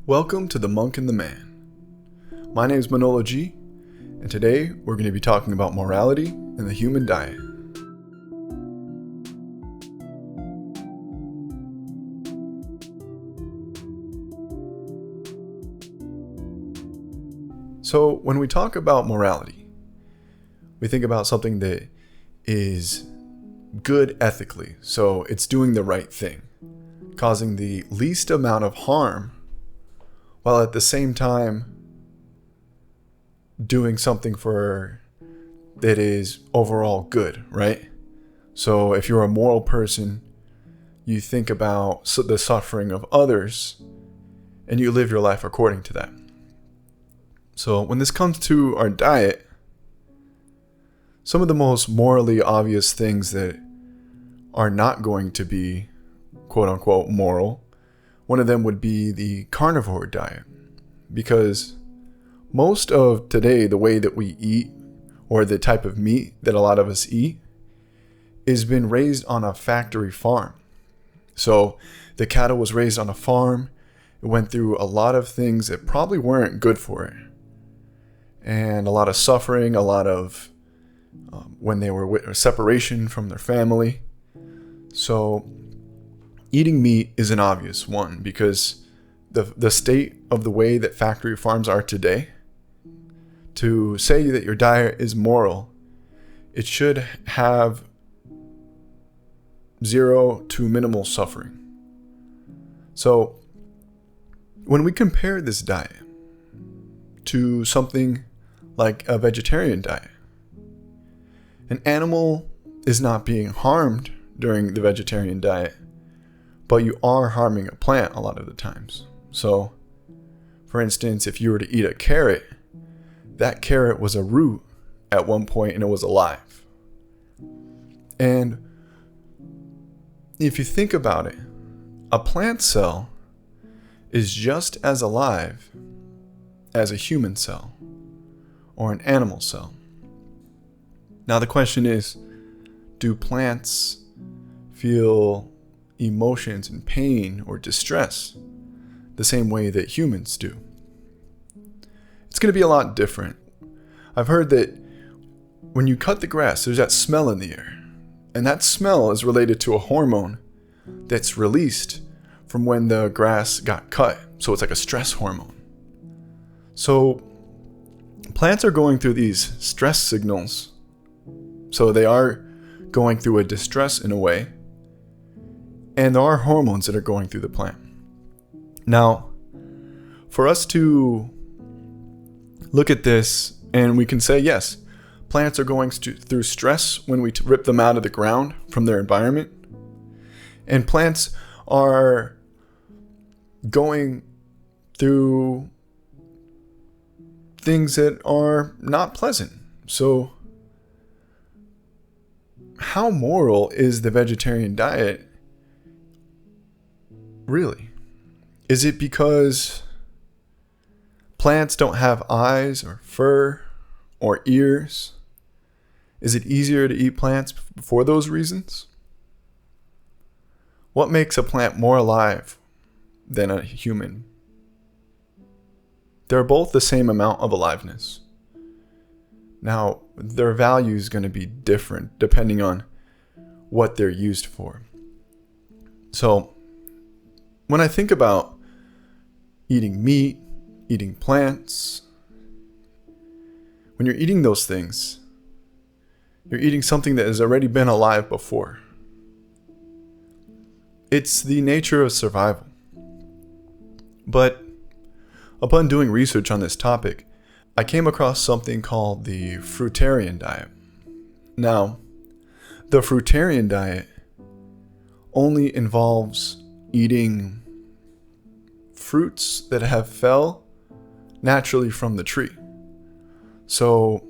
Welcome to The Monk and the Man. My name is Manolo G, and today we're going to be talking about morality and the human diet. So when we talk about morality, we think about something that is good ethically, so it's doing the right thing, causing the least amount of harm, while at the same time doing something that is overall good, right? So if you're a moral person, you think about the suffering of others and you live your life according to that. So when this comes to our diet, some of the most morally obvious things that are not going to be quote unquote moral, one of them would be the carnivore diet, because most of today, the way that we eat, or the type of meat that a lot of us eat, has been raised on a factory farm. So the cattle was raised on a farm. It went through a lot of things that probably weren't good for it. And a lot of suffering, a lot of when they were separation from their family. So eating meat is an obvious one, because the state of the way that factory farms are today, to say that your diet is moral, it should have zero to minimal suffering. So when we compare this diet to something like a vegetarian diet, an animal is not being harmed during the vegetarian diet, but you are harming a plant a lot of the times. So, for instance, if you were to eat a carrot, that carrot was a root at one point and it was alive. And if you think about it, a plant cell is just as alive as a human cell or an animal cell. Now the question is, do plants feel emotions and pain or distress the same way that humans do? It's going to be a lot different. I've heard that when you cut the grass, there's that smell in the air. And that smell is related to a hormone that's released from when the grass got cut. So it's like a stress hormone. So plants are going through these stress signals. So they are going through a distress in a way. And there are hormones that are going through the plant. Now, for us to look at this, and we can say, yes, plants are going through stress when we rip them out of the ground from their environment. And plants are going through things that are not pleasant. So, how moral is the vegetarian diet? Really? Is it because plants don't have eyes or fur or ears? Is it easier to eat plants for those reasons? What makes a plant more alive than a human? They're both the same amount of aliveness. Now, their value is going to be different depending on what they're used for. So, when I think about eating meat, eating plants, when you're eating those things, you're eating something that has already been alive before. It's the nature of survival. But upon doing research on this topic, I came across something called the fruitarian diet. Now, the fruitarian diet only involves eating fruits that have fell naturally from the tree. So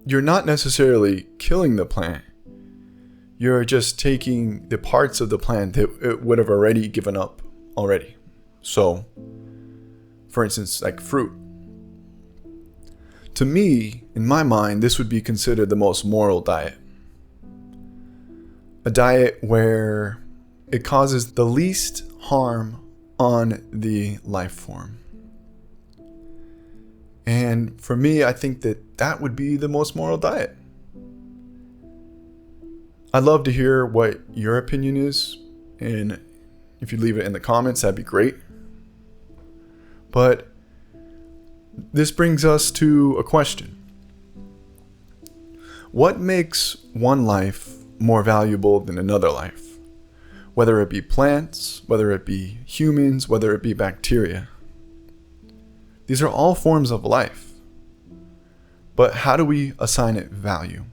you're not necessarily killing the plant. You're just taking the parts of the plant that it would have already given up already. So, for instance, like fruit. To me, in my mind, this would be considered the most moral diet. A diet where it causes the least harm on the life form. And for me, I think that would be the most moral diet. I'd love to hear what your opinion is, and if you leave it in the comments, that'd be great. But this brings us to a question. What makes one life more valuable than another life? Whether it be plants, whether it be humans, whether it be bacteria. These are all forms of life. But how do we assign it value?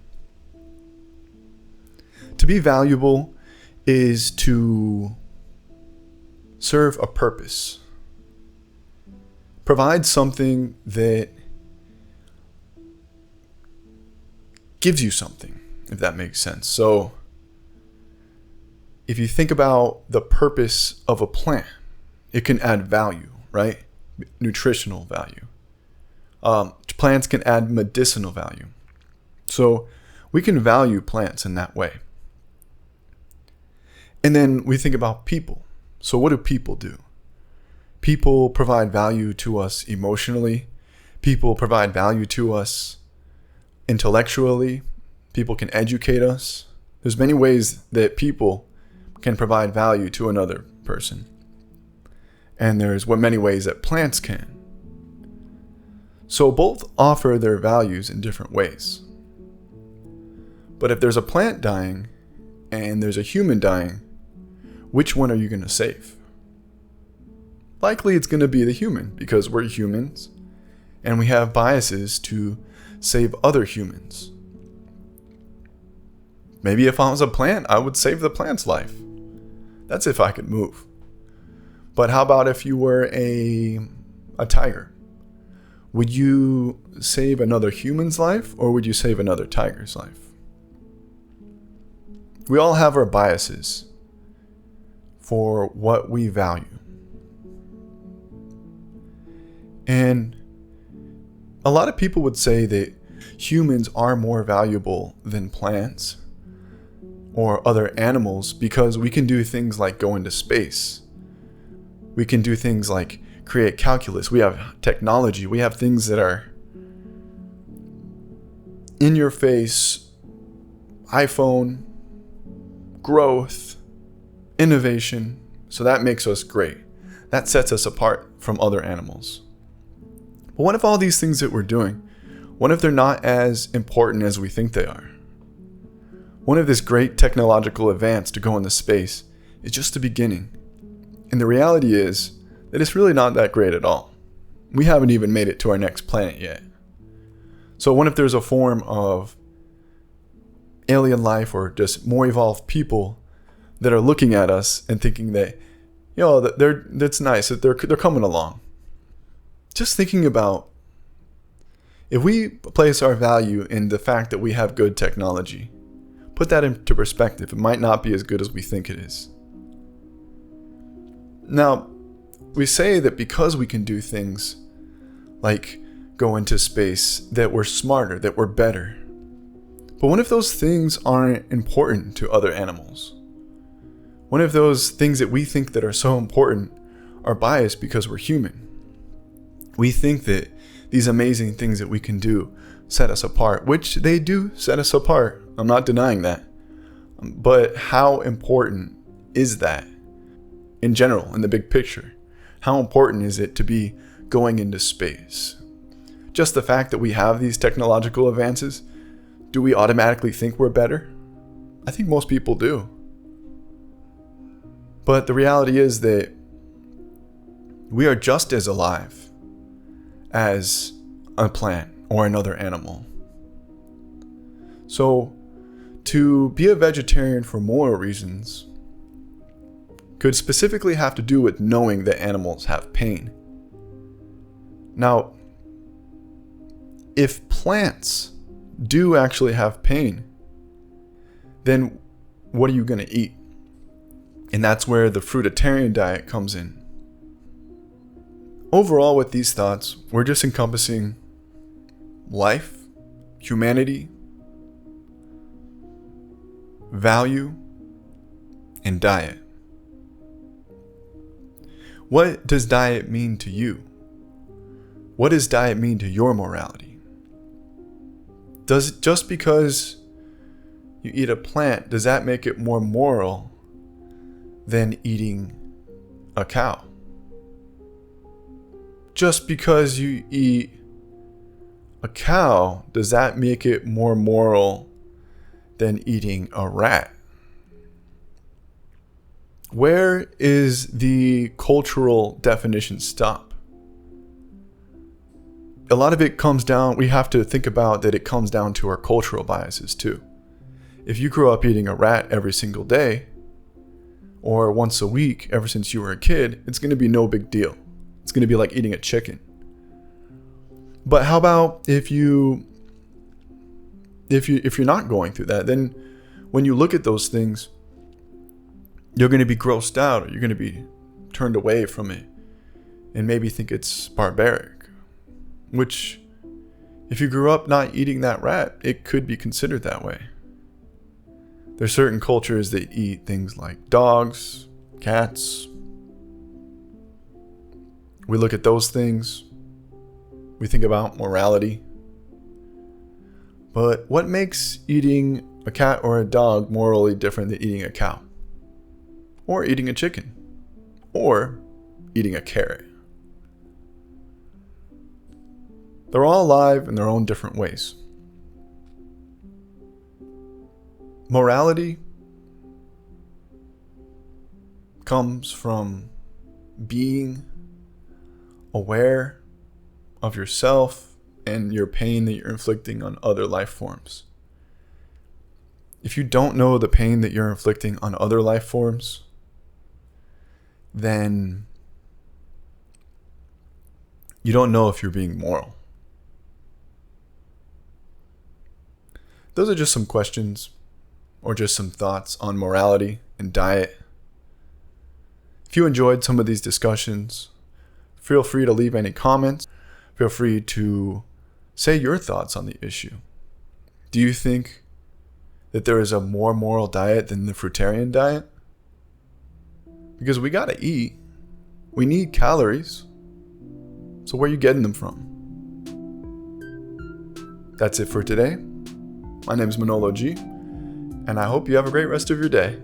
To be valuable is to serve a purpose. Provide something that gives you something, if that makes sense. So, if you think about the purpose of a plant, it can add value, right? Nutritional value. Plants can add medicinal value. So, we can value plants in that way. And then we think about people. So what do people do? People provide value to us emotionally. People provide value to us intellectually. People can educate us. There's many ways that people can provide value to another person. And there's many ways that plants can. So both offer their values in different ways. But if there's a plant dying and there's a human dying, which one are you going to save? Likely it's going to be the human, because we're humans and we have biases to save other humans. Maybe if I was a plant, I would save the plant's life. That's if I could move. But how about if you were a tiger? Would you save another human's life, or would you save another tiger's life? We all have our biases for what we value. And a lot of people would say that humans are more valuable than plants or other animals because we can do things like go into space. We can do things like create calculus. We have technology. We have things that are in your face, iPhone, growth, innovation. So that makes us great. That sets us apart from other animals. But what if all these things that we're doing, what if they're not as important as we think they are? What if this great technological advance to go into space is just the beginning? And the reality is that it's really not that great at all. We haven't even made it to our next planet yet. So what if there's a form of alien life or just more evolved people that are looking at us and thinking that, that's nice, that they're coming along. Just thinking about if we place our value in the fact that we have good technology, put that into perspective. It might not be as good as we think it is. Now, we say that because we can do things like go into space, that we're smarter, that we're better. But what if those things aren't important to other animals? What if those things that we think that are so important are biased because we're human? We think that these amazing things that we can do set us apart, which they do set us apart. I'm not denying that. But how important is that in general, in the big picture? How important is it to be going into space? Just the fact that we have these technological advances, do we automatically think we're better? I think most people do. But the reality is that we are just as alive as a plant or another animal. So, to be a vegetarian for moral reasons could specifically have to do with knowing that animals have pain. Now, if plants do actually have pain, then what are you going to eat? And that's where the fruitarian diet comes in. Overall, with these thoughts, we're just encompassing life, humanity, value, and diet. What does diet mean to you? What does diet mean to your morality? Just because you eat a plant, does that make it more moral than eating a cow? Just because you eat a cow, does that make it more moral than eating a rat? Where is the cultural definition stop? A lot of it comes down, we have to think about that it comes down to our cultural biases too. If you grew up eating a rat every single day, or once a week ever since you were a kid, it's going to be no big deal. It's going to be like eating a chicken. But how about if you're not going through that, then when you look at those things, you're going to be grossed out, or you're going to be turned away from it and maybe think it's barbaric. Which, if you grew up not eating that rat, it could be considered that way. There's certain cultures that eat things like dogs, cats. We look at those things. We think about morality. But what makes eating a cat or a dog morally different than eating a cow? Or eating a chicken? Or eating a carrot? They're all alive in their own different ways. Morality comes from being aware of yourself and your pain that you're inflicting on other life forms. If you don't know the pain that you're inflicting on other life forms, then you don't know if you're being moral. Those are just some questions or just some thoughts on morality and diet. If you enjoyed some of these discussions, feel free to leave any comments. Feel free to say your thoughts on the issue. Do you think that there is a more moral diet than the fruitarian diet? Because we gotta eat. We need calories. So where are you getting them from? That's it for today. My name is Manolo G, and I hope you have a great rest of your day.